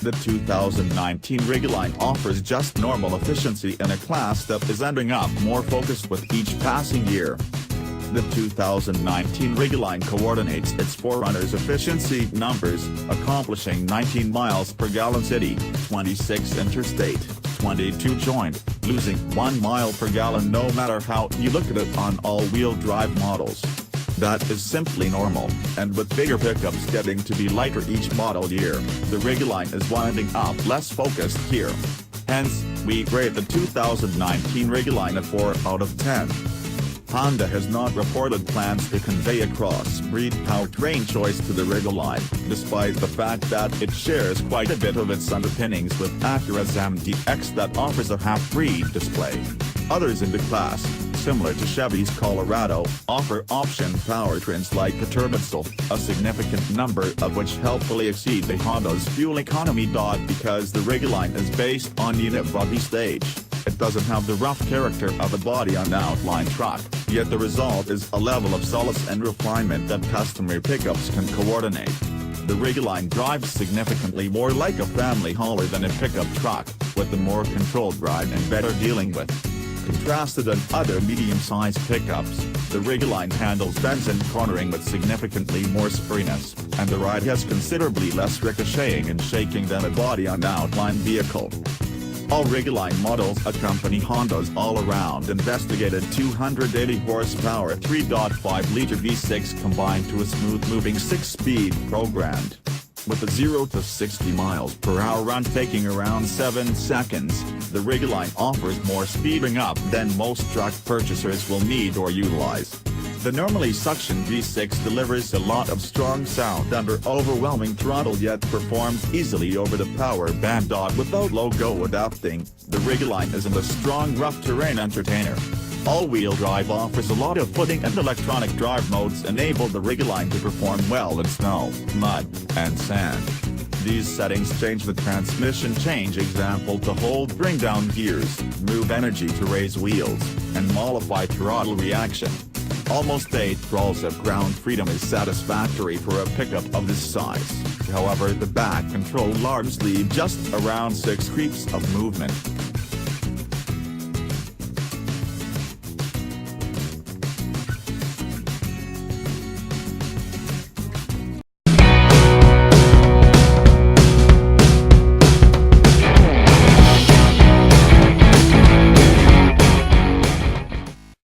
The 2019 Ridgeline offers just normal efficiency in a class that is ending up more focused with each passing year. The 2019 Ridgeline coordinates its forerunner's efficiency numbers, accomplishing 19 miles per gallon city, 26 interstate, 22 joint, losing 1 mile per gallon no matter how you look at it on all-wheel drive models. That is simply normal, and with bigger pickups getting to be lighter each model year, the Ridgeline is winding up less focused here. Hence, we rate the 2019 Ridgeline a 4 out of 10. Honda has not reported plans to convey a cross-breed powertrain choice to the Ridgeline, despite the fact that it shares quite a bit of its underpinnings with Acura's MDX that offers a half-breed display. Others in the class, similar to Chevy's Colorado, offer option powertrains like a Turbodyesel, a significant number of which helpfully exceed the Honda's fuel economy. Because the Ridgeline is based on unit body stage, it doesn't have the rough character of a body-on-outline truck, yet the result is a level of solace and refinement that customer pickups can coordinate. The Ridgeline drives significantly more like a family hauler than a pickup truck, with a more controlled ride and better dealing with. Contrasted than other medium-sized pickups, the Ridgeline handles bends and cornering with significantly more springiness, and the ride has considerably less ricocheting and shaking than a body-on-outline vehicle. All Ridgeline models accompany Honda's all-around investigated 280 horsepower 3.5-liter V6 combined to a smooth-moving 6-speed programmed. With a 0 to 60 miles per hour run taking around 7 seconds, the Ridgeline offers more speeding up than most truck purchasers will need or utilize. The normally suction V6 delivers a lot of strong sound under overwhelming throttle yet performs easily over the power band. Without logo adapting, the Ridgeline isn't a strong rough terrain entertainer. All-wheel drive offers a lot of footing and electronic drive modes enable the Ridgeline to perform well in snow, mud, and sand. These settings change the transmission change example to hold bring down gears, move energy to raise wheels, and mollify throttle reaction. Almost 8 rolls of ground freedom is satisfactory for a pickup of this size, however the back control arms leave just around 6 creeps of movement.